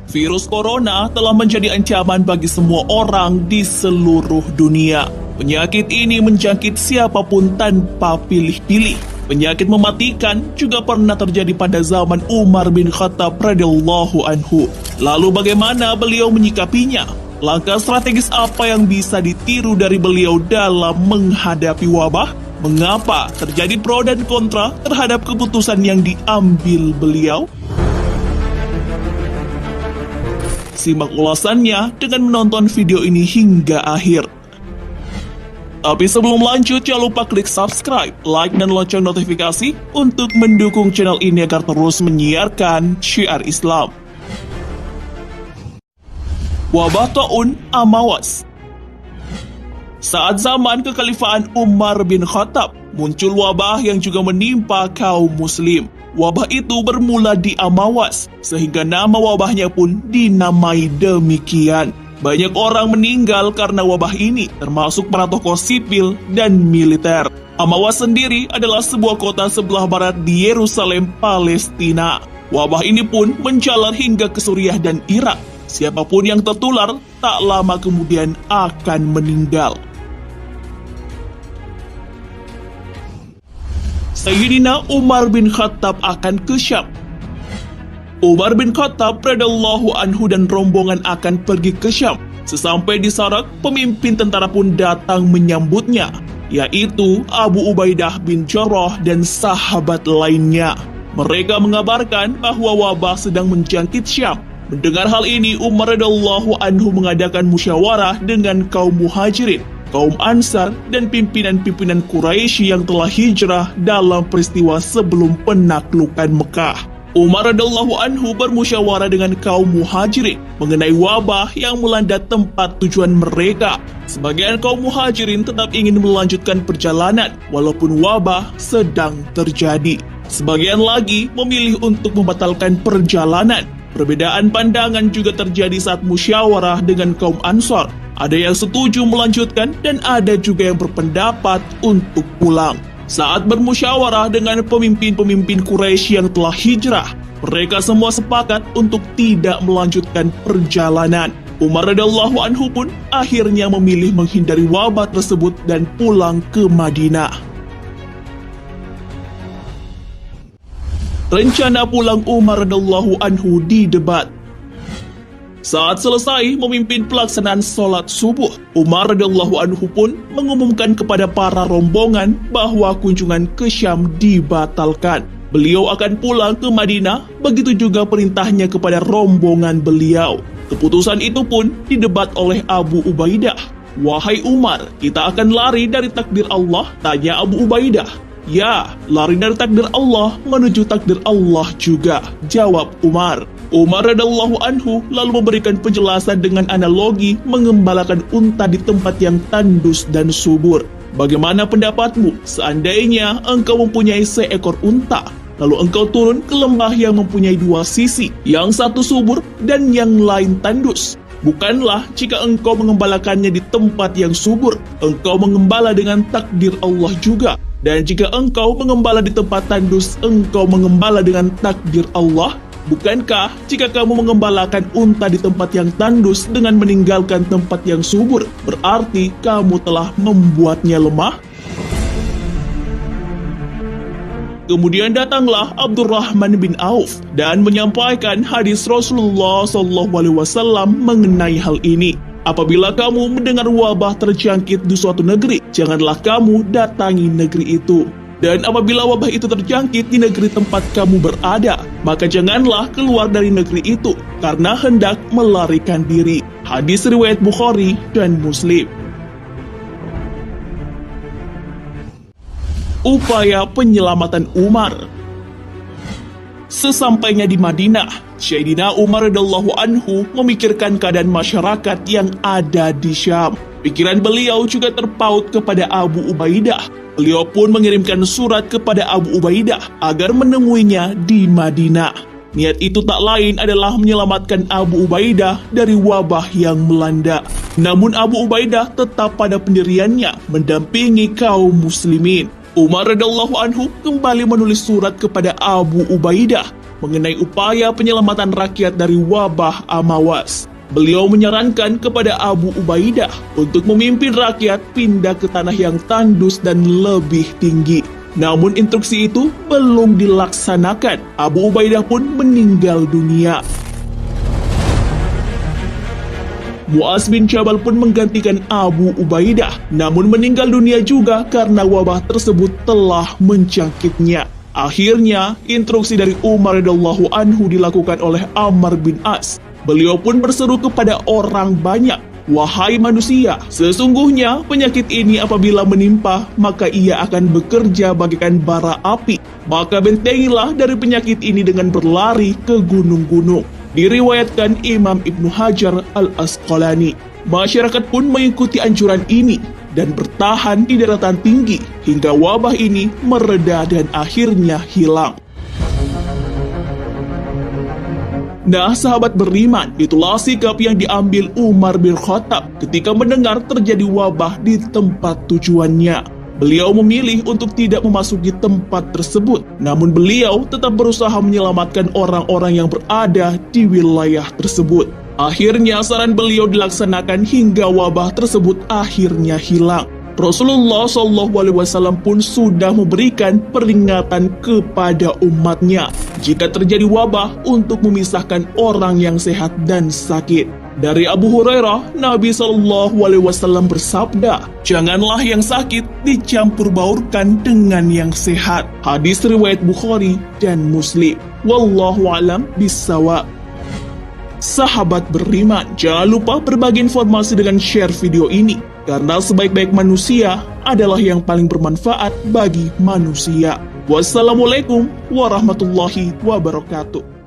Virus corona telah menjadi ancaman bagi semua orang di seluruh dunia. Penyakit ini menjangkit siapapun tanpa pilih-pilih. Penyakit mematikan juga pernah terjadi pada zaman Umar bin Khattab radhiyallahu anhu. Lalu bagaimana beliau menyikapinya? Langkah strategis apa yang bisa ditiru dari beliau dalam menghadapi wabah? Mengapa terjadi pro dan kontra terhadap keputusan yang diambil beliau? Simak ulasannya dengan menonton video ini hingga akhir. Tapi sebelum lanjut, jangan lupa klik subscribe, like, dan lonceng notifikasi untuk mendukung channel ini agar terus menyiarkan syiar Islam. Wabah taun Amawas. Saat zaman kekhalifahan Umar bin Khattab, muncul wabah yang juga menimpa kaum muslim. Wabah itu bermula di Amawas, sehingga nama wabahnya pun dinamai demikian. Banyak orang meninggal karena wabah ini, termasuk para tokoh sipil dan militer. Amawas sendiri adalah sebuah kota sebelah barat di Yerusalem, Palestina. Wabah ini pun menjalar hingga ke Suriah dan Irak. Siapapun yang tertular, tak lama kemudian akan meninggal. Sayyidina Umar bin Khattab akan ke Syam. Umar bin Khattab radhiyallahu anhu dan rombongan akan pergi ke Syam. Sesampai di Sarak, pemimpin tentara pun datang menyambutnya, yaitu Abu Ubaidah bin Jarrah dan sahabat lainnya. Mereka mengabarkan bahwa wabah sedang menjangkit Syam. Mendengar hal ini, Umar radhiyallahu anhu mengadakan musyawarah dengan kaum Muhajirin, kaum Ansar, dan pimpinan-pimpinan Quraisy yang telah hijrah dalam peristiwa sebelum penaklukan Mekah. Umar radhiyallahu anhu bermusyawarah dengan kaum Muhajirin mengenai wabah yang melanda tempat tujuan mereka. Sebagian kaum Muhajirin tetap ingin melanjutkan perjalanan walaupun wabah sedang terjadi. Sebagian lagi memilih untuk membatalkan perjalanan. Perbedaan pandangan juga terjadi saat musyawarah dengan kaum Ansar. Ada yang setuju melanjutkan dan ada juga yang berpendapat untuk pulang. Saat bermusyawarah dengan pemimpin-pemimpin Quraisy yang telah hijrah, mereka semua sepakat untuk tidak melanjutkan perjalanan. Umar radhiyallahu anhu pun akhirnya memilih menghindari wabah tersebut dan pulang ke Madinah. Rencana pulang Umar radhiyallahu anhu didebat. Saat selesai memimpin pelaksanaan sholat subuh, Umar radhiyallahu anhu pun mengumumkan kepada para rombongan bahwa kunjungan ke Syam dibatalkan. Beliau akan pulang ke Madinah, begitu juga perintahnya kepada rombongan beliau. Keputusan itu pun didebat oleh Abu Ubaidah. "Wahai Umar, kita akan lari dari takdir Allah?" tanya Abu Ubaidah. "Ya, lari dari takdir Allah menuju takdir Allah juga," jawab Umar. Umar radhiyallahu anhu lalu memberikan penjelasan dengan analogi mengembalakan unta di tempat yang tandus dan subur. "Bagaimana pendapatmu seandainya engkau mempunyai seekor unta, lalu engkau turun ke lembah yang mempunyai dua sisi, yang satu subur dan yang lain tandus? Bukanlah jika engkau mengembalakannya di tempat yang subur, engkau mengembala dengan takdir Allah juga. Dan jika engkau mengembala di tempat tandus, engkau mengembala dengan takdir Allah. Bukankah jika kamu mengembalakan unta di tempat yang tandus dengan meninggalkan tempat yang subur, berarti kamu telah membuatnya lemah?" Kemudian datanglah Abdurrahman bin Auf dan menyampaikan hadis Rasulullah SAW mengenai hal ini. "Apabila kamu mendengar wabah terjangkit di suatu negeri, janganlah kamu datangi negeri itu. Dan apabila wabah itu terjangkit di negeri tempat kamu berada, maka janganlah keluar dari negeri itu, karena hendak melarikan diri." Hadis riwayat Bukhari dan Muslim. Upaya penyelamatan Umar. Sesampainya di Madinah, Sayyidina Umar radhiyallahu anhu memikirkan keadaan masyarakat yang ada di Syam. Pikiran beliau juga terpaut kepada Abu Ubaidah. Beliau pun mengirimkan surat kepada Abu Ubaidah agar menemuinya di Madinah. Niat itu tak lain adalah menyelamatkan Abu Ubaidah dari wabah yang melanda. Namun Abu Ubaidah tetap pada pendiriannya mendampingi kaum muslimin. Umar radhiyallahu anhu kembali menulis surat kepada Abu Ubaidah. mengenai upaya penyelamatan rakyat dari wabah Amawas. Beliau menyarankan kepada Abu Ubaidah untuk memimpin rakyat pindah ke tanah yang tandus dan lebih tinggi. Namun instruksi itu belum dilaksanakan. Abu Ubaidah pun meninggal dunia. Mu'az bin Jabal pun menggantikan Abu Ubaidah, namun meninggal dunia juga karena wabah tersebut telah menjangkitnya. Akhirnya, instruksi dari Umar radhiyallahu anhu dilakukan oleh Ammar bin As. Beliau pun berseru kepada orang banyak, "Wahai manusia, sesungguhnya penyakit ini apabila menimpa, maka ia akan bekerja bagaikan bara api. Maka bentengilah dari penyakit ini dengan berlari ke gunung-gunung." Diriwayatkan Imam Ibnu Hajar Al-Asqalani. Masyarakat pun mengikuti anjuran ini dan bertahan di daratan tinggi hingga wabah ini mereda dan akhirnya hilang. Nah, sahabat beriman, itulah sikap yang diambil Umar bin Khattab ketika mendengar terjadi wabah di tempat tujuannya. Beliau memilih untuk tidak memasuki tempat tersebut, namun beliau tetap berusaha menyelamatkan orang-orang yang berada di wilayah tersebut. Akhirnya saran beliau dilaksanakan hingga wabah tersebut akhirnya hilang. Rasulullah SAW pun sudah memberikan peringatan kepada umatnya jika terjadi wabah untuk memisahkan orang yang sehat dan sakit. Dari Abu Hurairah, Nabi SAW bersabda, "Janganlah yang sakit dicampur baurkan dengan yang sehat." Hadis riwayat Bukhari dan Muslim. Wallahu a'lam bishawab. Sahabat beriman, jangan lupa berbagi informasi dengan share video ini, karena sebaik-baik manusia adalah yang paling bermanfaat bagi manusia. Wassalamualaikum warahmatullahi wabarakatuh.